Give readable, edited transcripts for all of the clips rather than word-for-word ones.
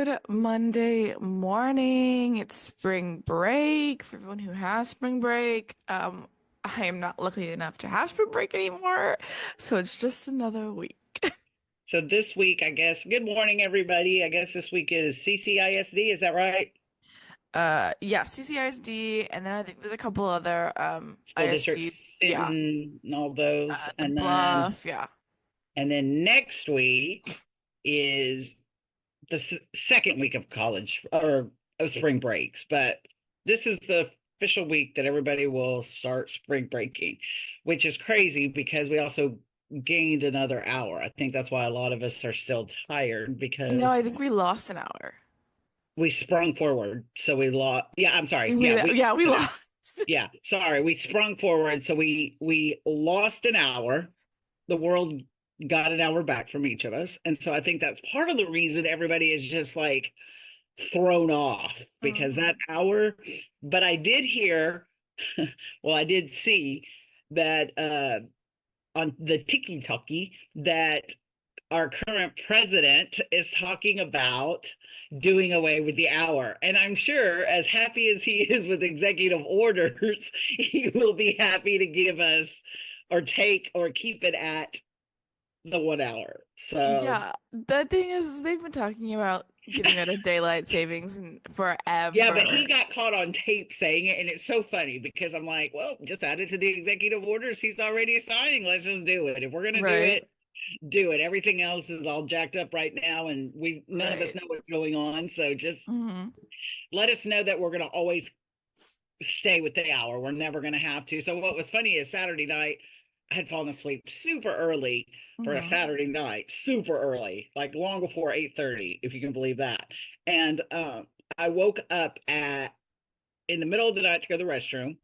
Good Monday morning. It's spring break for everyone who has spring break. I am not lucky enough to have spring break anymore, so it's just another week. So this week, I guess, good morning, everybody. I guess this week is CCISD. Is that right? Yeah, CCISD, and then I think there's a couple other School district ISDs. Yeah, sitting and all those. the And then, Bluff. Yeah. and then next week is the second week of college or of spring breaks. But this is the official week that everybody will start spring breaking, which is crazy because we also gained another hour. I think that's why a lot of us are still tired No, because I think we lost an hour. we sprung forward. So we lost. Yeah, I'm sorry. Yeah, we Yeah, we lost an hour. lost. Yeah, sorry. We sprung forward. So we lost an hour. The world got an hour back from each of us. And so I think that's part of the reason everybody is just like thrown off because that hmm hour. But I did hear, well, I did see that on the Tiki Talkie that our current president is talking about doing away with the hour. And I'm sure, as happy as he is with executive orders, he will be happy to give us or take or keep it at the 1 hour. So, Yeah, the thing is, they've been talking about getting rid of daylight savings and yeah, but he forever. got caught on tape saying it. And it's so funny because I'm like, well, just add it to the executive orders he's already signing. Let's just do it. If we're going to Right, do it. Everything else is all jacked up right now, and we none of us right. know what's going on. So just hmm let us know that we're going to always stay with the hour. We're never going to have to. So what was funny is Saturday night, I had fallen asleep super early for a hmm Saturday night, super early, like long before 8:30, if you can believe that. And I woke up at in the middle of the night to go to the restroom.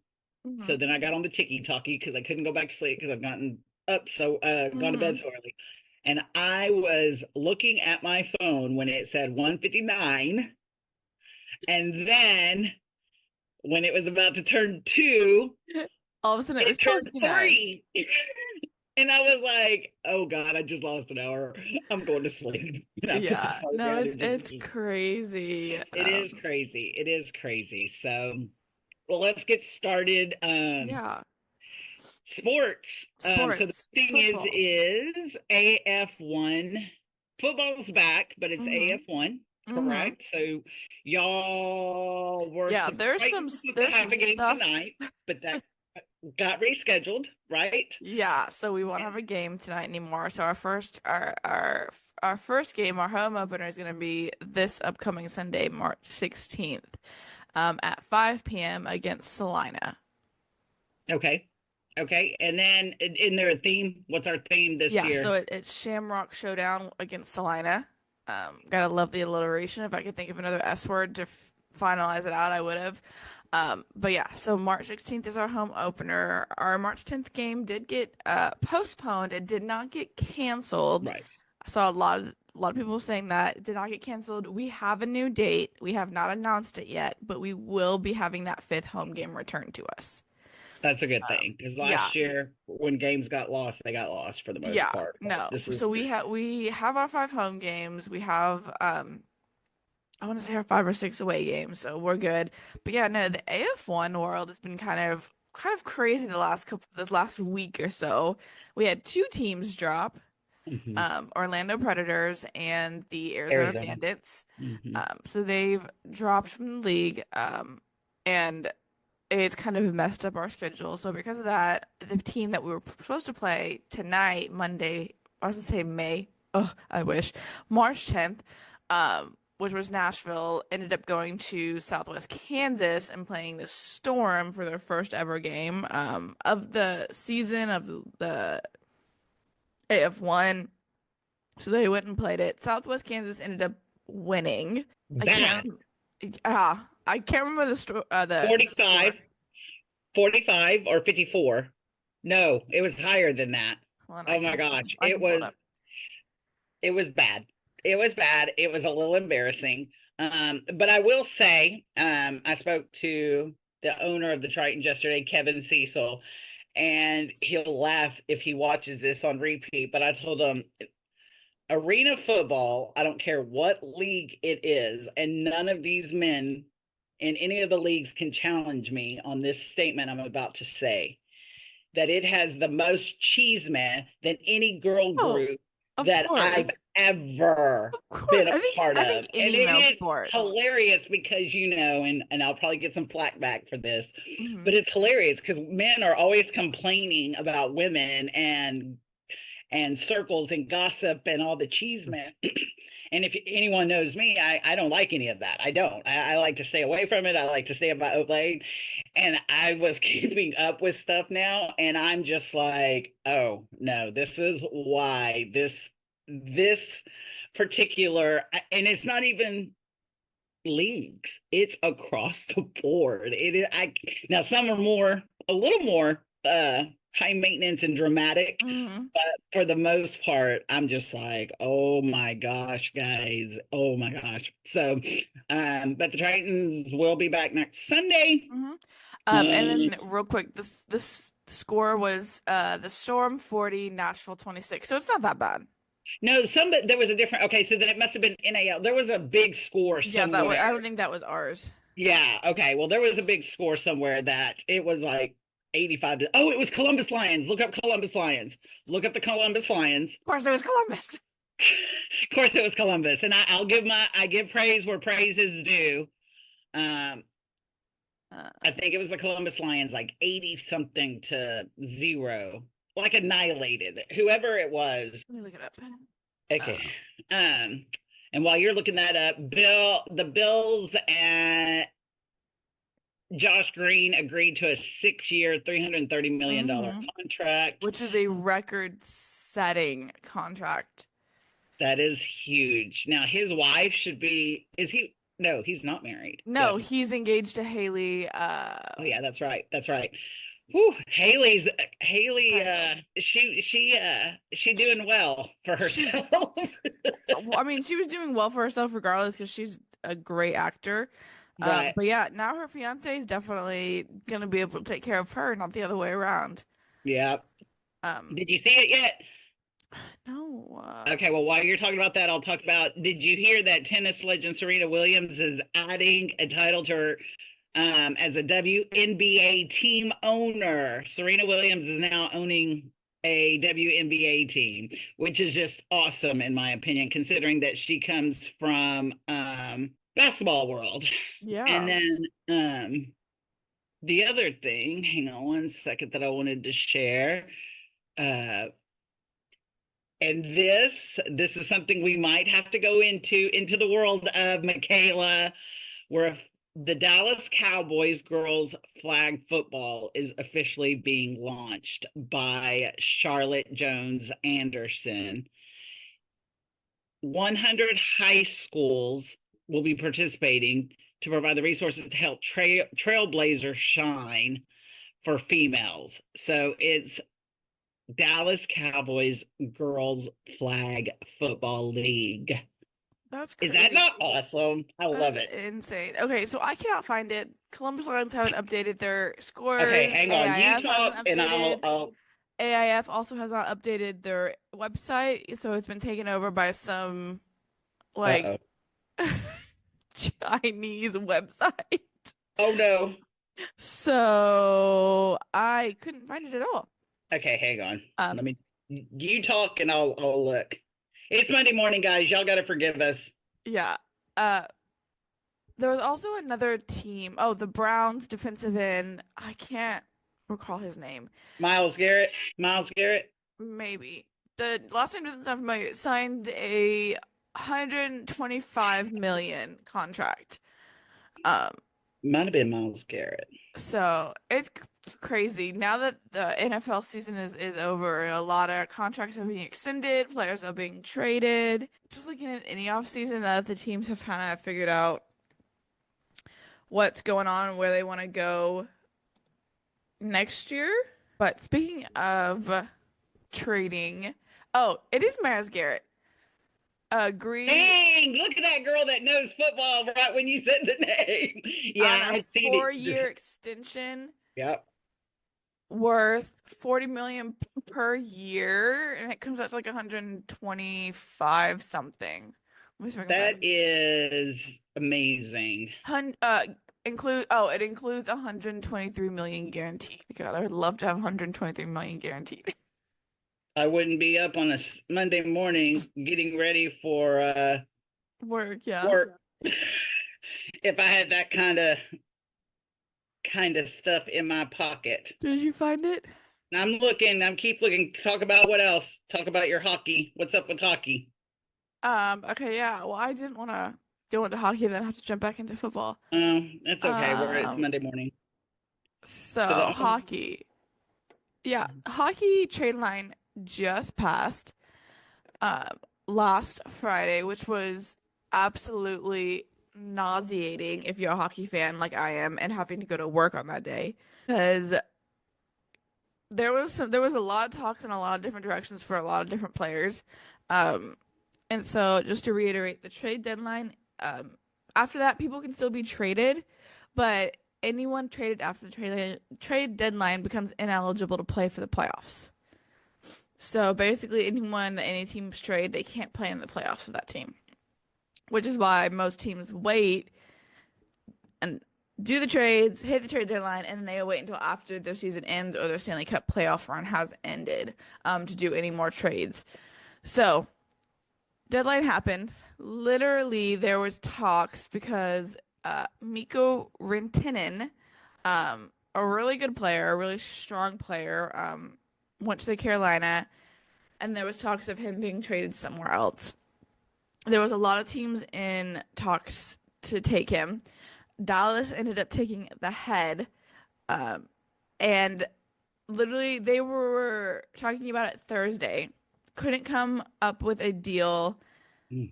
So hmm then I got on the ticky talkie because I couldn't go back to sleep because I've gotten up so gone to bed hmm so early. And I was looking at my phone when it said 1:59, and then when it was about to turn 2, All of a sudden, it it was turned 12:59. 3. And I was like, oh God, I just lost an hour. I'm going to sleep. And I put the Yeah, phone no, down it's and it's crazy. it is crazy. It is crazy. So, well, let's get started. Yeah, Sports. So the sports, thing football. is AF1 football's back, but it's hmm AF1, hmm correct? So y'all were Yeah, supposed to there's some have a game stuff. tonight, but that got rescheduled, right? Yeah, so we won't have a game tonight anymore. So our first game, our home opener is going to be this upcoming Sunday, March 16th, at 5 p.m. against Salina. Okay. Okay. And then in their theme, what's our theme this Yeah, year? so it's Shamrock Showdown against Salina. Gotta love the alliteration. If I could think of another S word to finalize it out, I would have. But yeah, so March 16th is our home opener. Our March 10th game did get postponed. It did not get canceled. Right. I saw a lot of people saying that it did not get canceled. We have a new date. We have not announced it yet, but we will be having that fifth home game returned to us. That's a good thing because Yeah, last year when games got lost, they got lost for the most yeah, part. But no. this So is we have our five home games. We have I want to say our five or six away games, so we're good. But yeah, no, the AF1 world has been kind of crazy the last week or so. We had two teams drop, mhm. Orlando Predators and the Arizona Arizona. Bandits. Hmm. So they've dropped from the league, and it's kind of messed up our schedule. So because of that, the team that we were supposed to play tonight, Monday, I was gonna say May. Oh, I wish. March 10th, which was Nashville, ended up going to Southwest Kansas and playing the Storm for their first ever game of the season of the AF1. So they went and played it. Southwest Kansas ended up winning. I Bad. can't. I can't remember the score. 45, 45 or 54. No, it was higher than that. Hold on, Oh my gosh. I can pull it up. It was bad. It was bad. It was a little embarrassing. But I will say, I spoke to the owner of the Tritons yesterday, Kevin Cecil, and he'll laugh if he watches this on repeat. But I told him arena football, I don't care what league it is, and none of these men in any of the leagues can challenge me on this statement I'm about to say, that it has the most cheeseman than any girl Oh, group of that I've course. ever Of course. been a part I of. think And any it male is sports. hilarious because, and I'll probably get some flack back for this, but Hmm. it's hilarious because men are always complaining about women and circles and gossip and all the cheese man. And if anyone knows me, I don't like any of that. I don't. I like to stay away from it. I like to stay about lane. And I was keeping up with stuff now, and I'm just like, oh no, this is why this particular, and it's not even leagues. It's across the board. It is I now some are more a little more high maintenance and dramatic, Hmm. but for the most part, I'm just like, oh my gosh, guys. Oh my gosh. So but the Titans will be back next Sunday. Hmm. And Um, then real quick, this score was the Storm 40, Nashville 26. So it's not that bad. no, there was a different okay, so then it must have been NAL. There was a big score Yeah, that was, somewhere. I don't think that was ours. Yeah, okay. Well, there was a big score somewhere that it was like 85 to, oh, it was Columbus Lions. Look up Columbus Lions. Look up the Columbus Lions. Of course, it was Columbus. Of course it was Columbus. And I give praise where praise is due. Um, Uh, I think it was the Columbus Lions, like 80 something to zero, like annihilated. Whoever it was. Let me look it up. Okay. Uh, Um, and while you're looking that up, the Bills and Josh Green agreed to a 6-year, $330 million mhm. contract. Which is a record-setting contract. That is huge. Now, his wife should be, is he? No, he's not married. No, Yes. he's engaged to Haley Oh, yeah, that's right. That's right. Whew, Haley, Steinfeld. she Sh doing well for She's, herself. well, I mean, she was doing well for herself regardless because she's a great actor. Right. But yeah, now her fiance is definitely gonna be able to take care of her, not the other way around. Yeah. Um, Did you see it yet? no, Okay, well, while you're talking about that, I'll talk about. Did you hear that tennis legend Serena Williams is adding a title to her as a WNBA team owner? Serena Williams is now owning a WNBA team, which is just awesome in my opinion, considering that she comes from basketball world. And yeah, then the other thing, hang on one second that I wanted to share. Uh, and this is something we might have to go into the world of Mikayla, where the Dallas Cowboys girls flag football is officially being launched by Charlotte Jones Anderson. 100 high schools will be participating to provide the resources to help trailblazers shine for females. So it's Dallas Cowboys Girls Flag Football League. that's Is that crazy. not awesome? I That's love it. insane. Okay, so I cannot find it. Columbus Lions haven't updated their Okay, scores. hang on. You AIF hasn't talk and updated. I'll AIF also has not updated their website, so it's been taken over by some like uh-oh. Chinese website. Oh no. So I couldn't find it at all. Okay, hang on. Let Um, me you talk and I'll look. It's Monday morning, guys. Y'all gotta forgive us. yeah. Uh, there was also another team. Oh, the Browns defensive end. I can't recall his name. Miles S- Garrett. Miles Garrett. Maybe the last name doesn't sound familiar. Signed a 125 million contract. Um, Might have been Miles Garrett. so it's crazy now that the NFL season is over. A lot of contracts are being extended, players are being traded. Just looking at any offseason that the teams have kind of figured out what's going on, where they want to go next year. But speaking of trading, oh, it is Myles Garrett. Agreed Dang, look at that girl that knows football right when you said the name. on Yeah, a I see it. four-year extension. Yep. worth 40 million per year, and it comes out to like 125 something. Let me see if I can That find. is amazing. Hun it includes 123 million guaranteed. God, I would love to have 123 million guaranteed. I wouldn't be up on a Monday morning getting ready for Work, yeah. work if I had that kind of stuff in my pocket. Did you find it? I'm looking. I'm keep looking. Talk about what else? Talk about your hockey. What's up with hockey? Okay, yeah. Well, I didn't want to go into hockey, then have to jump back into football. It's okay. It's Um, Monday morning. Because so hockey. Yeah, hockey trade line just passed um last Friday, which was absolutely nauseating if you're a hockey fan like I am and having to go to work on that day. Because there was a lot of talks in a lot of different directions for a lot of different players. Um, and so just to reiterate, the trade deadline, after that, people can still be traded, but anyone traded after the trade deadline becomes ineligible to play for the playoffs. So basically, anyone that any teams trade, they can't play in the playoffs for that team, which is why most teams wait and do the trades, hit the trade deadline, and then they wait until after their season ends or their Stanley Cup playoff run has ended to do any more trades. So deadline happened. Literally, there was talks because Mikko Rintanen, a really good player, a really strong player, went to Carolina, and there was talks of him being traded somewhere else. There was a lot of teams in talks to take him. Dallas ended up taking the head, um, and literally they were talking about it Thursday. Couldn't come up with a deal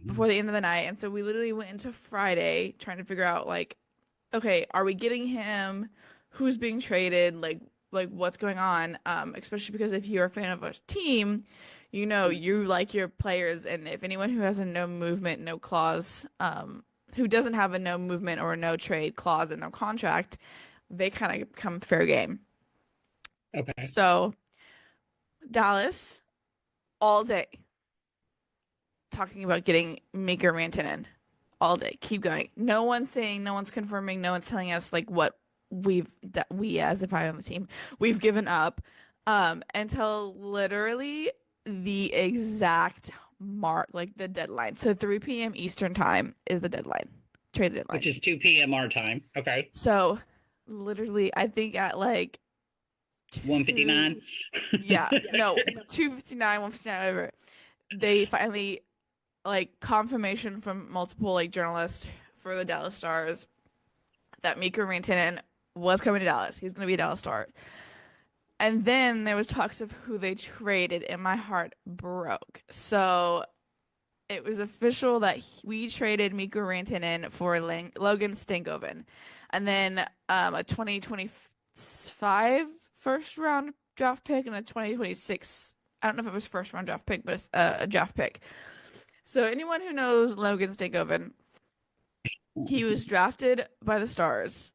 before Mhm. the end of the night, and so we literally went into Friday trying to figure out like, okay, are we getting him? Who's being traded? Like what's going on? Especially because if you're a fan of a team, you know you like your players, and if anyone who has a no movement, no clause, who doesn't have a no movement or a no trade clause in their contract, they kind of become fair game. Okay. So Dallas all day talking about getting Mika Rantanen all day. Keep going. No one's saying, no one's confirming, no one's telling us like what we as if I on the team, we've given up until literally the exact mark, like the deadline. So 3 p.m. Eastern time is the deadline, trade Which deadline. is 2 p.m. our time. Okay. So literally I think at like 1:59. two, yeah, no, 2:59, 1:59, whatever, they finally like confirmation from multiple like journalists for the Dallas Stars that Mikko Rantanen was coming to Dallas. He's going to be a Dallas Star. And then there was talks of who they traded, and my heart broke. So it was official that we traded Mikko Rantanen for Logan Stankoven, and then a 2025 first round draft pick and a 2026. I don't know if it was first round draft pick, but it's a draft pick. So anyone who knows Logan Stankoven, he was drafted by the Stars.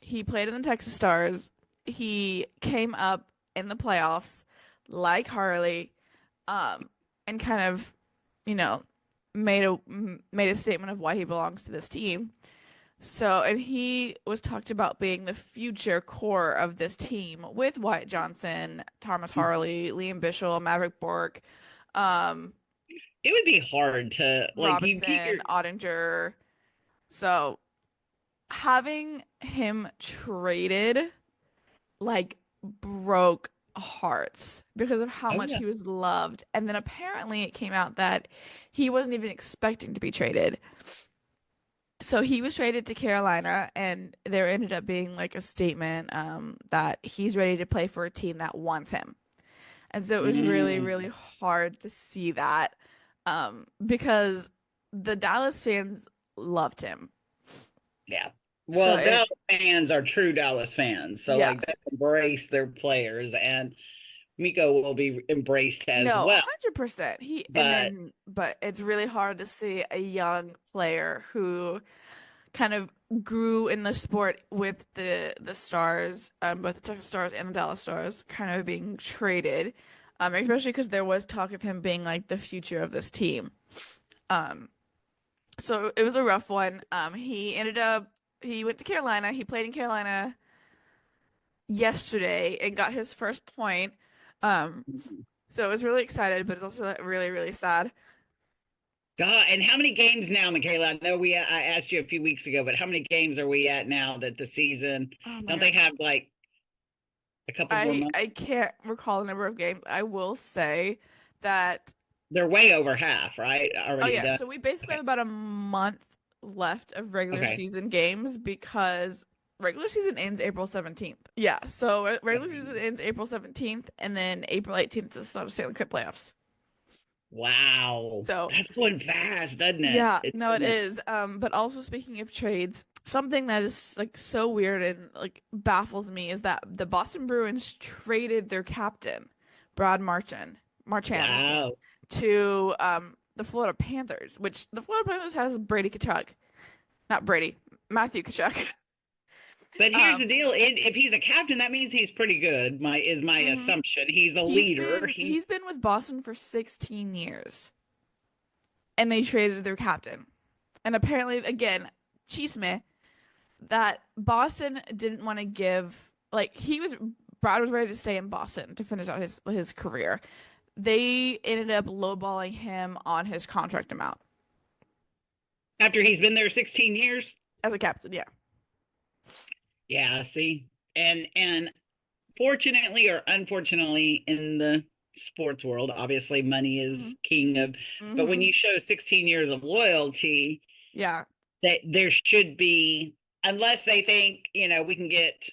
He played in the Texas Stars. He came up in the playoffs like Harley, um, and kind of, you know, made a statement of why he belongs to this team. So, and he was talked about being the future core of this team with Wyatt Johnson, Thomas Harley, Liam Bichel, Maverick Bork, um, It would be hard to like you get your Robinson, Ottinger. So having him traded like broke hearts because of how oh much yeah. he was loved. And then apparently it came out that he wasn't even expecting to be traded. So he was traded to Carolina, and there ended up being like a statement that he's ready to play for a team that wants him. And so it was really, Mm, really hard to see that because the Dallas fans loved him. yeah. So Well, Dallas fans are true Dallas fans, so yeah, like they embrace their players, and Miko will be embraced as no, well. 100%. But But it's really hard to see a young player who kind of grew in the sport with the Stars, both the Texas Stars and the Dallas Stars, kind of being traded, especially because there was talk of him being like the future of this team. Um, so it was a rough one. He went to Carolina. He played in Carolina yesterday and got his first point. Um, so I was really excited, but it's also really, really sad. God, and how many games now, Mikayla? I know I asked you a few weeks ago, but how many games are we at now that the season? Oh my Don't they God. have like a couple more months? I can't recall the number of games. I will say that They're way over half, right? oh Already yeah, done. so we basically Okay. have about a month left of regular Okay. season games because regular season ends April 17th. Yeah, so regular season ends April 17th and then April 18th is the start of Stanley Cup playoffs. Wow. So That's going fast, doesn't it? yeah, It's no, it goodness. is. But also speaking of trades, something that is like so weird and like baffles me is that the Boston Bruins traded their captain, Marchand, Wow. to the Florida Panthers, which the Florida Panthers has Brady Kachuk, not Brady, Matthew Kachuk. But here's Um, the deal. If he's a captain, that means he's pretty good. My mhm. assumption. He's the leader. He's He's been with Boston for 16 years, and they traded their captain. And apparently, again, chisme that Boston didn't want to give like Brad was ready to stay in Boston to finish out his career. They ended up lowballing him on his contract amount after he's been there 16 years. as a captain. Yeah. Yeah, see. And fortunately or unfortunately in the sports world, obviously money Hmm. is king of, but when Hmm. you show 16 years of loyalty, Yeah. that there should be, unless they think, we can get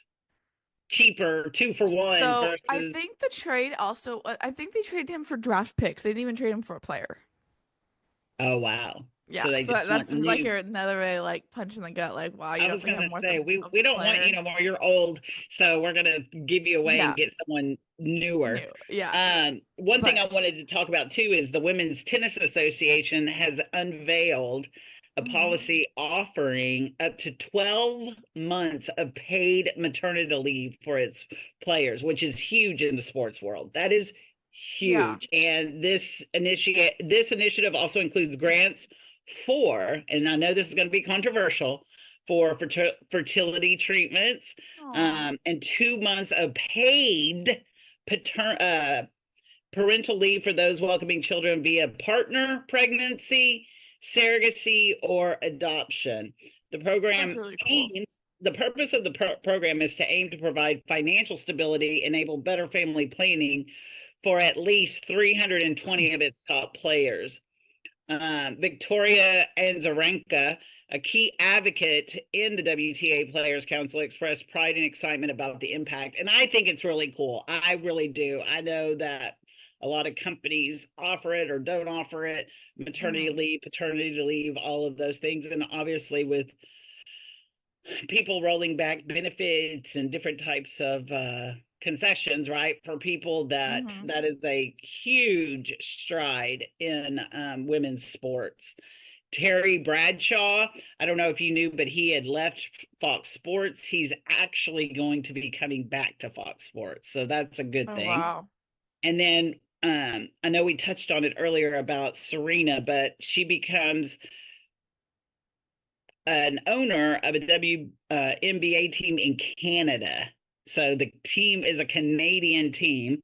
cheaper 2 for 1 So I versus, think the trade also, I think they traded him for draft picks. They didn't even trade him for a player. oh wow. Yeah. So they So just want that's like new. another way, like punch in the gut, like, wow, you I don't was think gonna I'm worth say of we the don't want you player. no more. You're old, so we're gonna give you away Yeah. and get someone newer. New. Yeah. One thing But, I wanted to talk about too is the Women's Tennis Association has unveiled a mhm. policy offering up to 12 months of paid maternity leave for its players, which is huge in the sports world. That is Yeah. huge. And this initiative also includes grants for, and I know this is going to be controversial, for fertility treatments, Aw. and 2 months of paid pater- uh, parental leave for those welcoming children via partner pregnancy, surrogacy, or adoption. The That's program really cool. aims the purpose of the program is to aim to provide financial stability, enable better family planning for at least 320 of its top players. Victoria Azarenka, a key advocate in the WTA Players Council, expressed pride and excitement about the impact. And I think it's really cool. I really do. I know that a lot of companies offer it or don't offer it, maternity Hmm. leave, paternity leave, all of those things. And obviously, with people rolling back benefits and different types of concessions, right, for people, Hmm. that is a huge stride in women's sports. Terry Bradshaw, I don't know if you knew, but he had left Fox Sports. He's actually going to be coming back to Fox Sports, so that's a good Oh, thing. wow. And then I know we touched on it earlier about Serena, but she becomes an owner of a WNBA team in Canada. So the team is a Canadian team,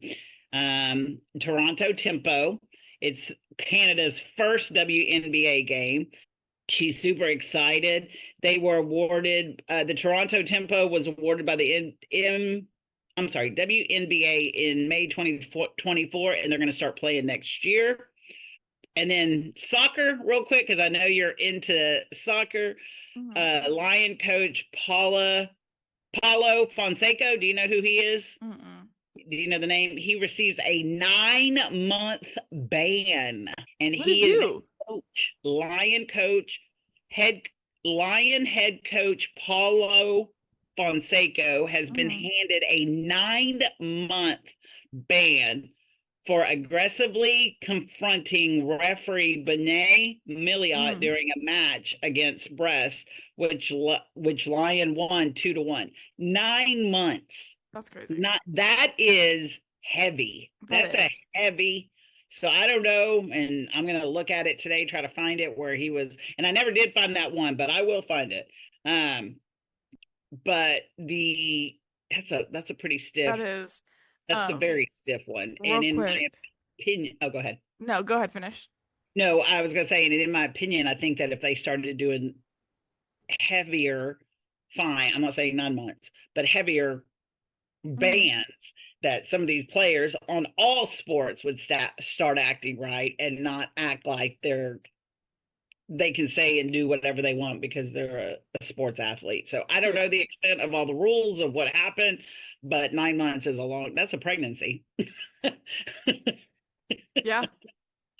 Toronto Tempo. It's Canada's first WNBA game. She's super excited. They were awarded, the Toronto Tempo was awarded by the I'm sorry, WNBA in May 2024, and they're going to start playing next year. And then soccer, real quick, because I know you're into soccer. Hmm. Lion coach Paulo Fonseca. Do you know who he is? Mm-mm. Do you know the name? He receives a 9 month ban, and What did he it is do? coach, head Lion head coach Paulo Fonseca has been Hmm. handed a 9 month ban for aggressively confronting referee Benet Milliot Mm, during a match against Brest, which Lion won 2-1. 9 months. that's crazy. Not that is heavy. That That's a is. heavy. So I don't know, and I'm gonna look at it today, try to find it where he was. And I never did find that one, but I will find it. Um, but the that's a pretty stiff. That is. That's a Um, very stiff one. real And in my quick. opinion, oh, go ahead. No, go ahead, finish. No, I was gonna say, and in my opinion, I think that if they started doing heavier fine, I'm not saying 9 months, but heavier Mm, bans, that some of these players on all sports would start acting right and not act like they can say and do whatever they want because they're a sports athlete. So I don't yeah. know the extent of all the rules of what happened, but 9 months is that's a pregnancy. Yeah.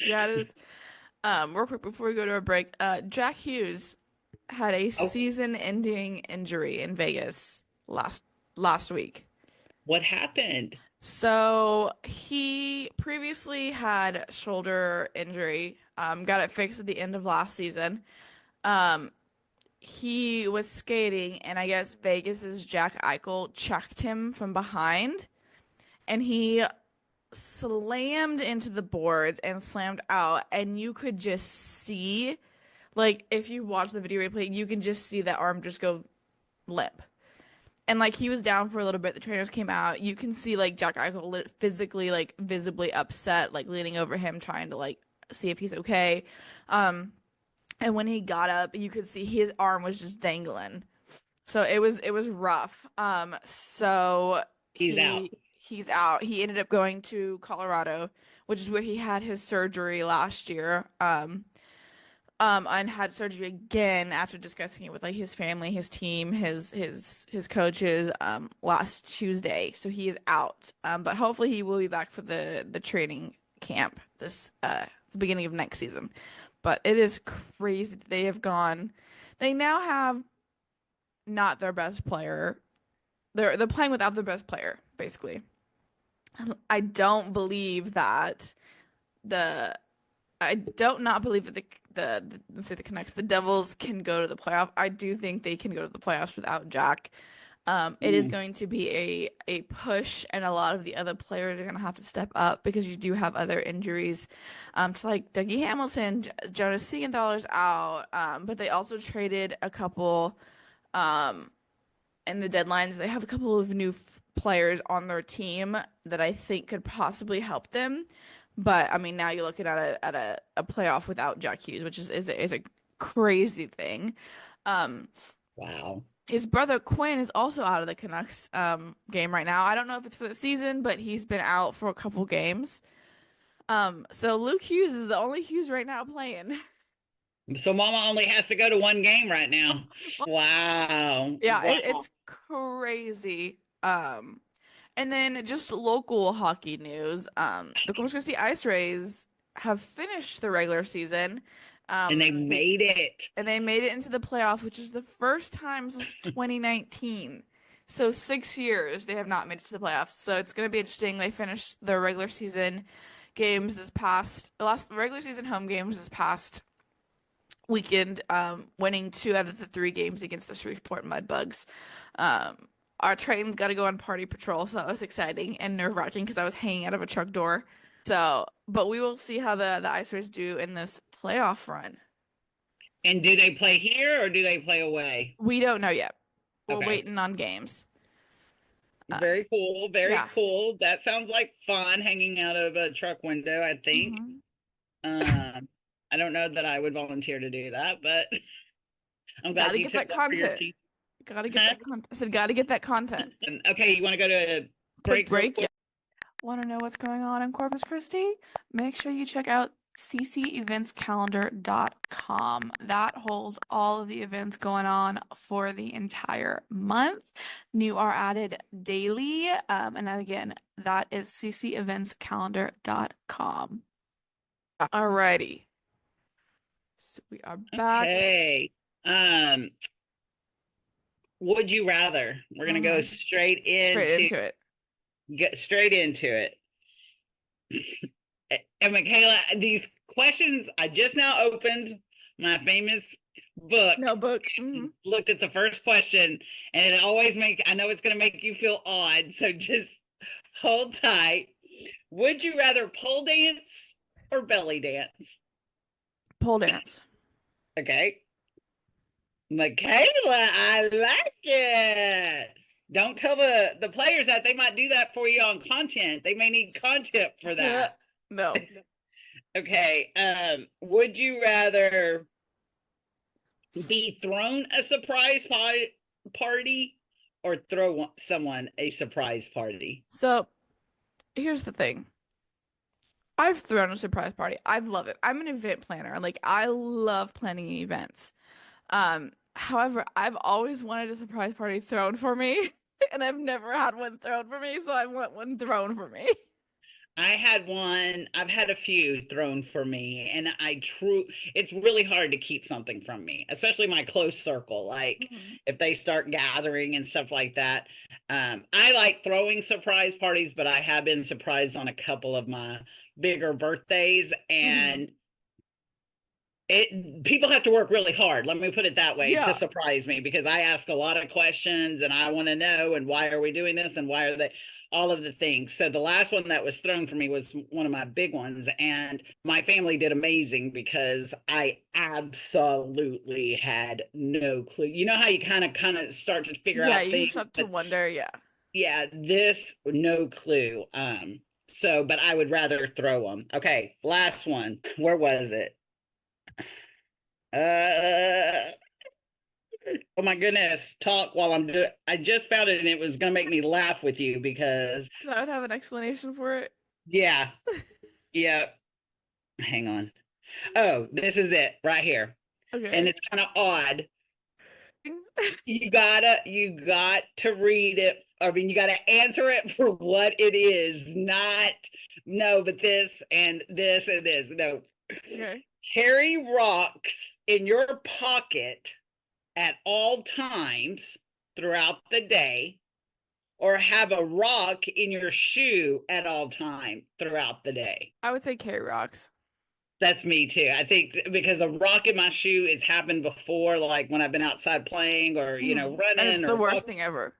Yeah, it is. Real quick before we go to a break, Jack Hughes had a Oh, season-ending injury in Vegas last week. what happened? So he previously had shoulder injury, got it fixed at the end of last season. Um, he was skating, and I guess Vegas's Jack Eichel checked him from behind, and he slammed into the boards and slammed out, and you could just see, like, if you watch the video replay, you can just see that arm just go limp. And like he was down for a little bit. The trainers came out. You can see like Jack Eichel physically, like visibly upset, like leaning over him, trying to like see if he's okay. Um, and when he got up, you could see his arm was just dangling. So it was rough. So He's out. he's out. He ended up going to Colorado, which is where he had his surgery last year. And had surgery again after discussing it with like his family, his team, his coaches, last Tuesday. So he is out. But hopefully he will be back for the training camp this the beginning of next season. But it is crazy that they have gone. They now have not their best player. They're playing without their best player, basically. I don't believe that the I don't not believe that the let's say the Canucks, the Devils can go to the playoff. I do think they can go to the playoffs without Jack. It is Mm. going to be a push, and a lot of the other players are going to have to step up because you do have other injuries. To like Dougie Hamilton, Jonas Siegenthaler's out, but they also traded a couple. Um, in the deadlines, they have a couple of new players on their team that I think could possibly help them. But I mean, now you're looking at a playoff without Jack Hughes, which is a crazy thing. Um, Wow. his brother Quinn is also out of the Canucks game right now. I don't know if it's for the season, but he's been out for a couple games. So Luke Hughes is the only Hughes right now playing. So Mama only has to go to one game right now. Wow. Yeah, Wow. it's crazy. And then just local hockey news. The Corpus Christi Ice Rays have finished the regular season. And they They made it. and they made it into the playoff, which is the first time since 2019. So 6 years they have not made it to the playoffs. So it's going to be interesting. They finished their regular season games this past last regular season home games this past weekend, winning two out of the three games against the Shreveport Mudbugs. Um, our trains got to go on party patrol, so that was exciting and nerve-wracking because I was hanging out of a truck door. So, but we will see how the Icers do in this playoff run. And do they play here or do they play away? We don't know yet. We're Okay. waiting on games. Uh, Very cool. Very yeah. cool. That sounds like fun hanging out of a truck window, I think. hmm Um, I don't know that I would volunteer to do that, but I'm Got glad to you get took that one for your content. team. Got to get Huh? that content. I said, got to get that content. And, okay, you want to go to Quick break real break. Yeah. quick? Want to know what's going on in Corpus Christi? Make sure you check out cceventscalendar.com. That holds all of the events going on for the entire month. New are added daily. And again, that is cceventscalendar.com. Alrighty. So we are back. Okay. Um, would you rather? We're gonna go hmm Straight into it. get straight into it. And Mikayla, these questions, I just now opened my famous book, Notebook. Mm-hmm. looked at the first question, and it always makes, I know it's going to make you feel odd, so just hold tight. Would you rather pole dance or belly dance? Pole dance. Okay. Mikayla, I like it. Don't tell the players that they might do that for you on content. They may need content for that. No. Okay. Would you rather be thrown a surprise party or throw someone a surprise party? So here's the thing. I've thrown a surprise party. I love it. I'm an event planner. Like I love planning events. However, I've always wanted a surprise party thrown for me, and I've never had one thrown for me, so I want one thrown for me. I had one, I've had a few thrown for me, and it's really hard to keep something from me, especially my close circle. Like Mhm. if they start gathering and stuff like that. I like throwing surprise parties, but I have been surprised on a couple of my bigger birthdays, Mhm. and people have to work really hard, let me put it that way, to Yeah. surprise me, because I ask a lot of questions and I want to know, and why are we doing this, and why are they, all of the things. So the last one that was thrown for me was one of my big ones, and my family did amazing because I absolutely had no clue. You know how you kind of start to figure Yeah, out you things, start to but wonder, yeah. yeah, this, no clue. So but I would rather throw them. Okay, last one, where was it? uh Oh my goodness, talk while I'm doing. I just found it and it was gonna make me laugh with you because I would have an explanation for it. yeah, yeah. Hang on. Oh, this is it right here. And Okay. it's kind of odd. You got to read it. I mean, you got to answer it for what it is, not no, but this and this and this. No. Okay. Carry rocks in your pocket at all times throughout the day, or have a rock in your shoe at all time throughout the day. I would say carry rocks. That's me too. I think because a rock in my shoe has happened before, like when I've been outside playing or And it's running the or worst thing ever.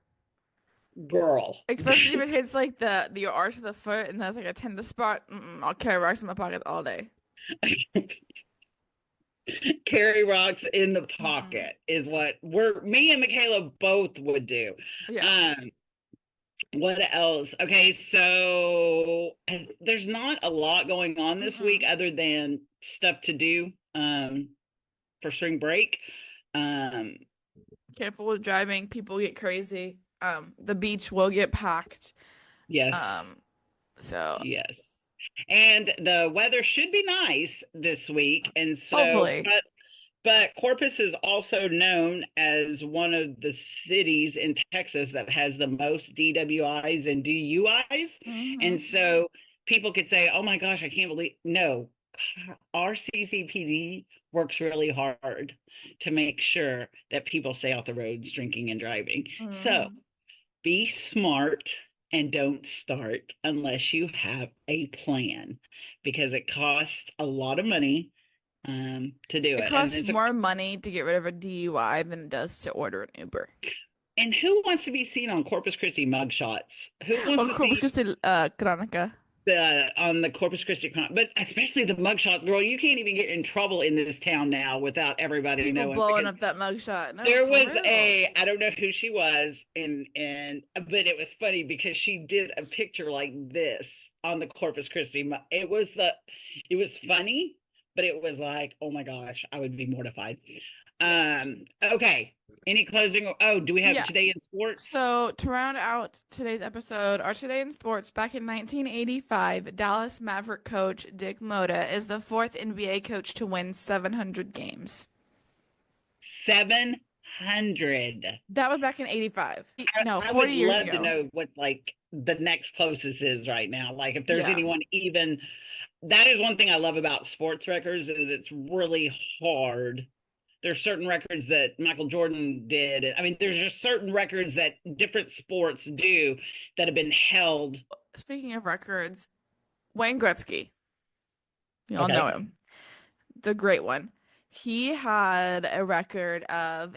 girl. Especially if it hits like the arch of the foot and that's like a tender spot. I'll carry rocks in my pocket all day. Carry rocks in the Mm-mm. pocket is what me and Mikayla both would do. Yeah. Um, what else? Okay, so there's not a lot going on this week Mm-mm. other than stuff to do for spring break. Um, Careful with driving. People get crazy. The beach will get packed. yes, Um, so yes. And the weather should be nice this week. And so, hopefully. but Corpus is also known as one of the cities in Texas that has the most DWIs and DUIs. Hmm. And so people could say, oh my gosh, I can't believe, no, our CCPD works really hard to make sure that people stay off the roads drinking and driving. So Hmm. be smart and don't start unless you have a plan, because it costs a lot of money to do It it. And costs more money to get rid of a DUI than it does to order an Uber. and who wants to be seen on Corpus Christi mugshots? Who wants Or to Corpus see Christi, Crónica. the on the Corpus Christi but especially the mugshots, girl? You can't even get in trouble in this town now without everybody People knowing, blowing because up that mugshot. No, there for was real. a, I don't know who she was, and but it was funny because she did a picture like this on the Corpus Christi. It was funny, but it was like, oh my gosh, I would be mortified. Yeah. Okay. Any closing? Oh, do we have Yeah. today in sports? So to round out today's episode, our Today in Sports, back in 1985, Dallas Maverick coach Dick Moda is the fourth NBA coach to win 700 games. 700. That was back in 85. No, I would 40 years love to ago. know what like the next closest is right now. Like if there's Yeah. anyone even, that is one thing I love about sports records is it's really hard. There's certain records that Michael Jordan did. I mean, there's just certain records that different sports do that have been held. Speaking of records, Wayne Gretzky. We all know Okay. him. The great one. He had a record of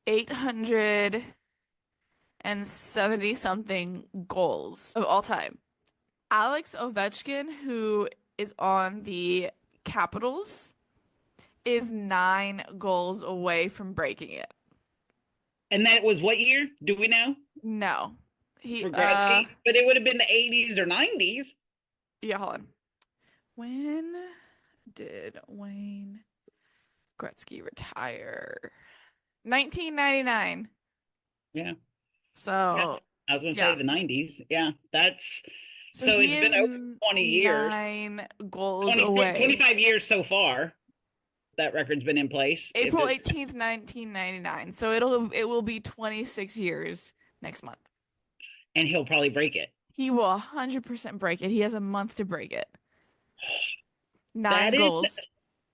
870 something goals of all time. Alex Ovechkin, who is on the Capitals, is 9 goals away from breaking it. And that was what year? Do we know? No. For Gretzky? But it would have been the 80s or 90s. Yeah, hold on. When did Wayne Gretzky retire? 1999. Yeah. So, I was going to say yeah. the 90s. Yeah. That's So so he it's been is over 20 years. 9 goals 26, away. 25 years so far. That record's been in place. April 18th, 1999. So it will be 26 years next month. And he'll probably break it. He will 100% break it. He has a month to break it. 9 That is goals.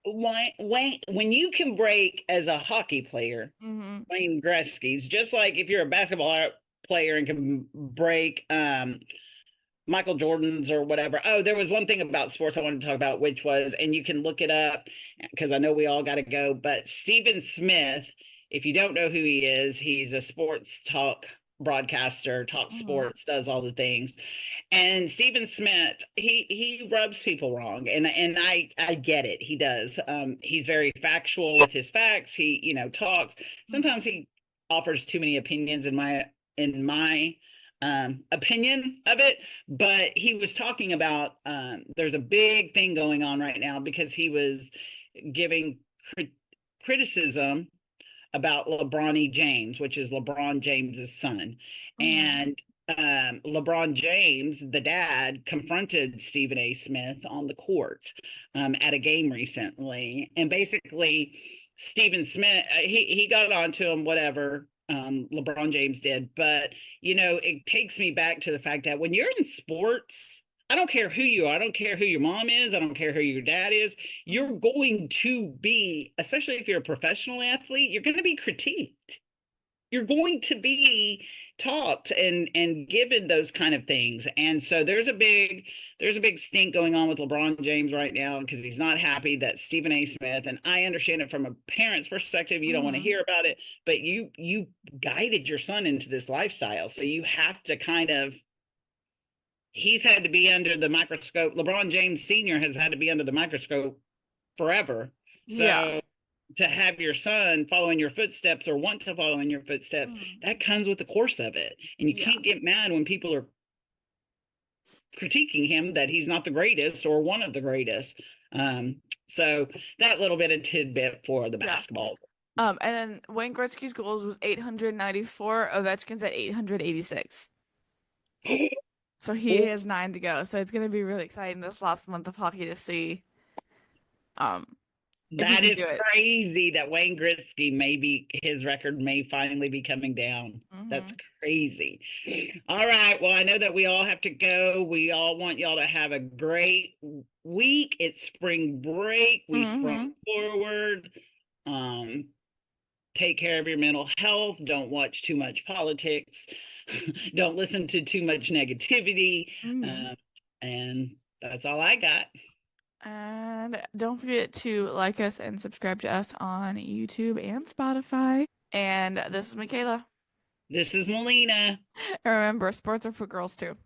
when you can break as a hockey player, Mm-hmm. Wayne Gretzky's just like if you're a basketball player and can break Michael Jordan's or whatever. Oh, there was one thing about sports I wanted to talk about, which was, and you can look it up because I know we all got to go, but Stephen Smith, if you don't know who he is, he's a sports talk broadcaster, talks sports, does all the things. And Stephen Smith, he rubs people wrong, and I get it. He does. He's very factual with his facts. He talks. Sometimes he offers too many opinions in my opinion of it. But he was talking about there's a big thing going on right now because he was giving criticism about LeBron James, which is LeBron James's son. And LeBron James, the dad, confronted Stephen A. Smith on the court at a game recently. And basically, Stephen Smith, he got onto him, whatever. LeBron James did. But, it takes me back to the fact that when you're in sports, I don't care who you are. I don't care who your mom is. I don't care who your dad is. You're going to be, especially if you're a professional athlete, you're going to be critiqued. You're going to be talked and given those kind of things. And so there's a big stink going on with LeBron James right now because he's not happy that Stephen A. Smith, and I understand it from a parent's perspective, you don't want to hear about it, but you guided your son into this lifestyle. So you have to kind of, he's had to be under the microscope. LeBron James Sr. has had to be under the microscope forever. So to have your son follow in your footsteps or want to follow in your footsteps, that comes with the course of it. And you can't get mad when people are critiquing him that he's not the greatest or one of the greatest. So that little bit of tidbit for the basketball. And then Wayne Gretzky's goals was 894, Ovechkin's at 886. So he has 9 to go. So it's going to be really exciting this last month of hockey to see. That is crazy that Wayne Gretzky his record may finally be coming down. That's crazy. All right. Well, I know that we all have to go. We all want y'all to have a great week. It's spring break. We sprung forward. Take care of your mental health. Don't watch too much politics. Don't listen to too much negativity. And that's all I got. And don't forget to like us and subscribe to us on YouTube and Spotify. And this is Mikayla. This is Melina. And remember, sports are for girls too.